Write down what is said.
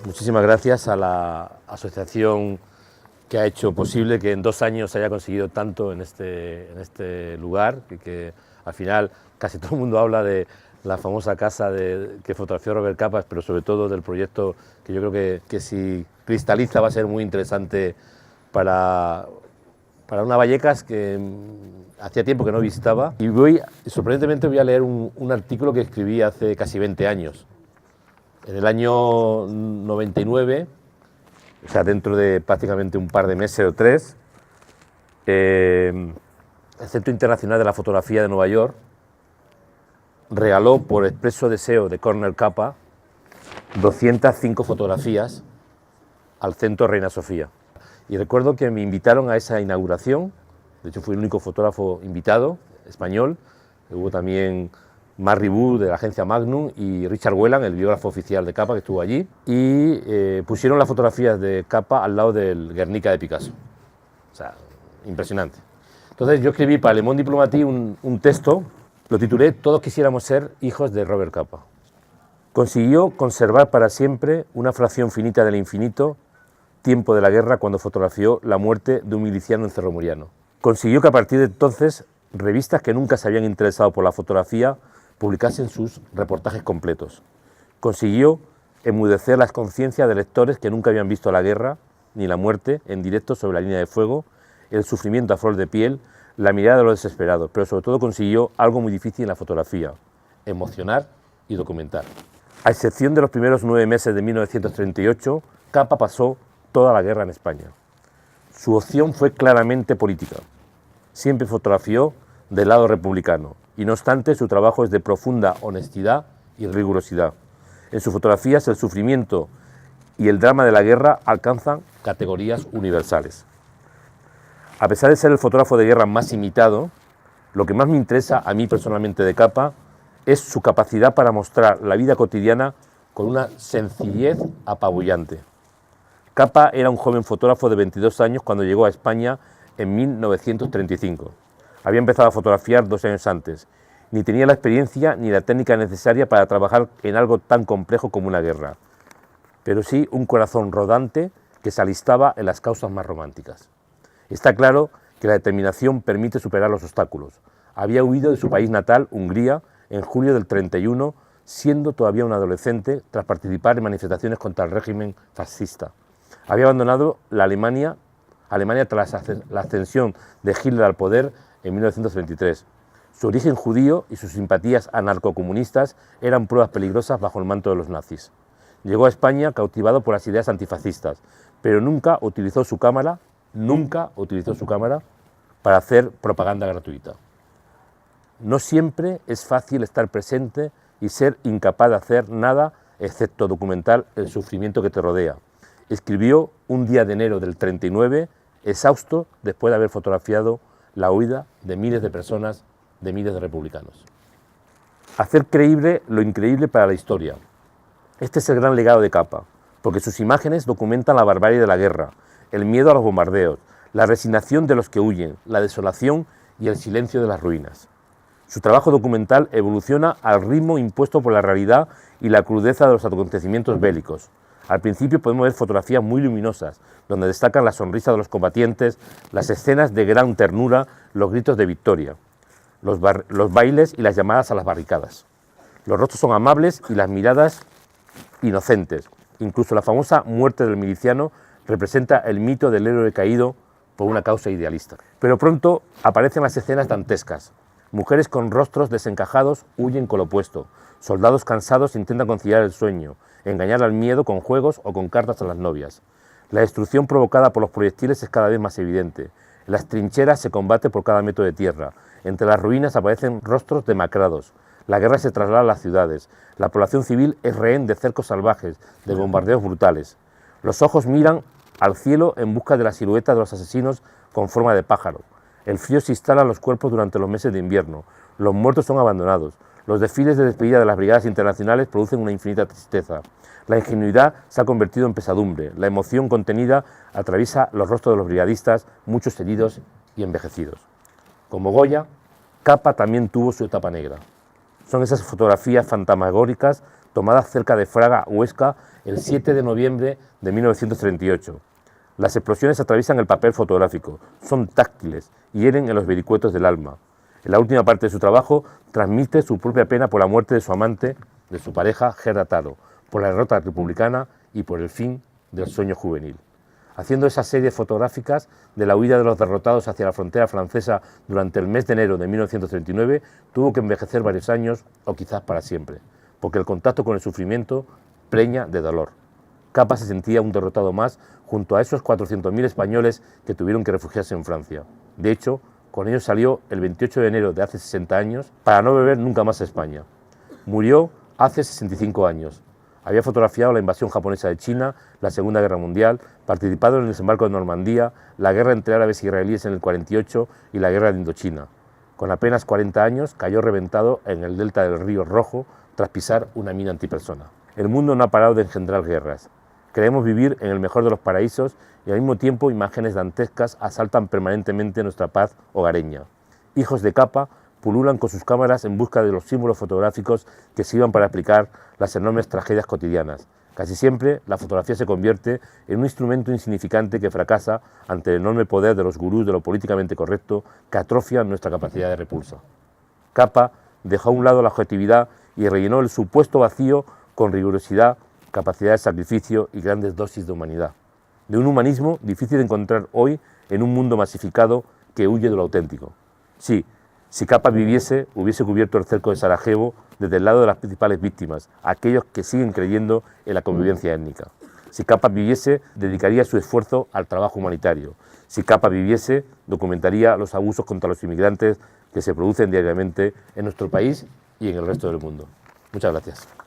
Muchísimas gracias a la asociación que ha hecho posible que en 2 años se haya conseguido tanto en este lugar, y que al final casi todo el mundo habla de la famosa casa que fotografió Robert Capa, pero sobre todo del proyecto que yo creo que si cristaliza va a ser muy interesante para una Vallecas que hacía tiempo que no visitaba. Y sorprendentemente voy a leer un artículo que escribí hace casi 20 años. En el año 99, o sea, dentro de prácticamente un par de meses o 3, el Centro Internacional de la Fotografía de Nueva York regaló por expreso deseo de Cornel Capa 205 fotografías al Centro Reina Sofía. Y recuerdo que me invitaron a esa inauguración. De hecho fui el único fotógrafo invitado, español. Hubo también Mark Ribou de la agencia Magnum y Richard Whelan, el biógrafo oficial de Capa, que estuvo allí, y pusieron las fotografías de Capa al lado del Guernica de Picasso. O sea, impresionante. Entonces yo escribí para Le Monde Diplomatique un texto, lo titulé Todos quisiéramos ser hijos de Robert Capa. Consiguió conservar para siempre una fracción finita del infinito, tiempo de la guerra, cuando fotografió la muerte de un miliciano en Cerro Muriano. Consiguió que a partir de entonces revistas que nunca se habían interesado por la fotografía publicasen sus reportajes completos. Consiguió enmudecer las conciencias de lectores que nunca habían visto la guerra ni la muerte en directo sobre la línea de fuego, el sufrimiento a flor de piel, la mirada de los desesperados, pero sobre todo consiguió algo muy difícil en la fotografía: emocionar y documentar. A excepción de los primeros 9 meses de 1938, Capa pasó toda la guerra en España. Su opción fue claramente política. Siempre fotografió del lado republicano, y no obstante su trabajo es de profunda honestidad y rigurosidad. En sus fotografías el sufrimiento y el drama de la guerra alcanzan categorías universales. A pesar de ser el fotógrafo de guerra más imitado, lo que más me interesa a mí personalmente de Capa es su capacidad para mostrar la vida cotidiana con una sencillez apabullante. Capa era un joven fotógrafo de 22 años cuando llegó a España en 1935. Había empezado a fotografiar 2 años antes. Ni tenía la experiencia ni la técnica necesaria para trabajar en algo tan complejo como una guerra, pero sí un corazón rodante que se alistaba en las causas más románticas. Está claro que la determinación permite superar los obstáculos. Había huido de su país natal, Hungría, en julio del 31, siendo todavía un adolescente, tras participar en manifestaciones contra el régimen fascista. Había abandonado la Alemania tras la ascensión de Hitler al poder en 1933. Su origen judío y sus simpatías anarcocomunistas eran pruebas peligrosas bajo el manto de los nazis. Llegó a España cautivado por las ideas antifascistas, pero nunca utilizó su cámara para hacer propaganda gratuita. No siempre es fácil estar presente y ser incapaz de hacer nada excepto documentar el sufrimiento que te rodea. Escribió un día de enero del 39, exhausto después de haber fotografiado la huida de miles de personas, de miles de republicanos. Hacer creíble lo increíble para la historia. Este es el gran legado de Capa, porque sus imágenes documentan la barbarie de la guerra, el miedo a los bombardeos, la resignación de los que huyen, la desolación y el silencio de las ruinas. Su trabajo documental evoluciona al ritmo impuesto por la realidad y la crudeza de los acontecimientos bélicos. Al principio podemos ver fotografías muy luminosas, donde destacan la sonrisa de los combatientes, las escenas de gran ternura, los gritos de victoria, los bailes y las llamadas a las barricadas. Los rostros son amables y las miradas inocentes. Incluso la famosa muerte del miliciano representa el mito del héroe caído por una causa idealista. Pero pronto aparecen las escenas dantescas. Mujeres con rostros desencajados huyen con lo opuesto. Soldados cansados intentan conciliar el sueño, engañar al miedo con juegos o con cartas a las novias. La destrucción provocada por los proyectiles es cada vez más evidente. En las trincheras se combate por cada metro de tierra. Entre las ruinas aparecen rostros demacrados. La guerra se traslada a las ciudades. La población civil es rehén de cercos salvajes, de bombardeos brutales. Los ojos miran al cielo en busca de la silueta de los asesinos con forma de pájaro. El frío se instala en los cuerpos durante los meses de invierno. Los muertos son abandonados. Los desfiles de despedida de las brigadas internacionales producen una infinita tristeza. La ingenuidad se ha convertido en pesadumbre. La emoción contenida atraviesa los rostros de los brigadistas, muchos heridos y envejecidos. Como Goya, Capa también tuvo su etapa negra. Son esas fotografías fantasmagóricas tomadas cerca de Fraga, Huesca, el 7 de noviembre de 1938. Las explosiones atraviesan el papel fotográfico, son táctiles y hieren en los vericuetos del alma. En la última parte de su trabajo transmite su propia pena por la muerte de su amante, de su pareja Gerda Taro, por la derrota republicana y por el fin del sueño juvenil. Haciendo esas series fotográficas de la huida de los derrotados hacia la frontera francesa durante el mes de enero de 1939, tuvo que envejecer varios años o quizás para siempre, porque el contacto con el sufrimiento preña de dolor. Capa se sentía un derrotado más junto a esos 400.000 españoles que tuvieron que refugiarse en Francia. De hecho, con ellos salió el 28 de enero de hace 60 años para no volver nunca más a España. Murió hace 65 años. Había fotografiado la invasión japonesa de China, la Segunda Guerra Mundial, participado en el desembarco de Normandía, la guerra entre árabes y israelíes en el 48 y la guerra de Indochina. Con apenas 40 años cayó reventado en el delta del río Rojo tras pisar una mina antipersona. El mundo no ha parado de engendrar guerras. Creemos vivir en el mejor de los paraísos y al mismo tiempo imágenes dantescas asaltan permanentemente nuestra paz hogareña. Hijos de Capa pululan con sus cámaras en busca de los símbolos fotográficos que sirvan para explicar las enormes tragedias cotidianas. Casi siempre la fotografía se convierte en un instrumento insignificante que fracasa ante el enorme poder de los gurús de lo políticamente correcto que atrofian nuestra capacidad de repulsa. Capa dejó a un lado la objetividad y rellenó el supuesto vacío con rigurosidad, capacidad de sacrificio y grandes dosis de humanidad. De un humanismo difícil de encontrar hoy en un mundo masificado que huye de lo auténtico. Sí, si Capa viviese, hubiese cubierto el cerco de Sarajevo desde el lado de las principales víctimas, aquellos que siguen creyendo en la convivencia étnica. Si Capa viviese, dedicaría su esfuerzo al trabajo humanitario. Si Capa viviese, documentaría los abusos contra los inmigrantes que se producen diariamente en nuestro país y en el resto del mundo. Muchas gracias.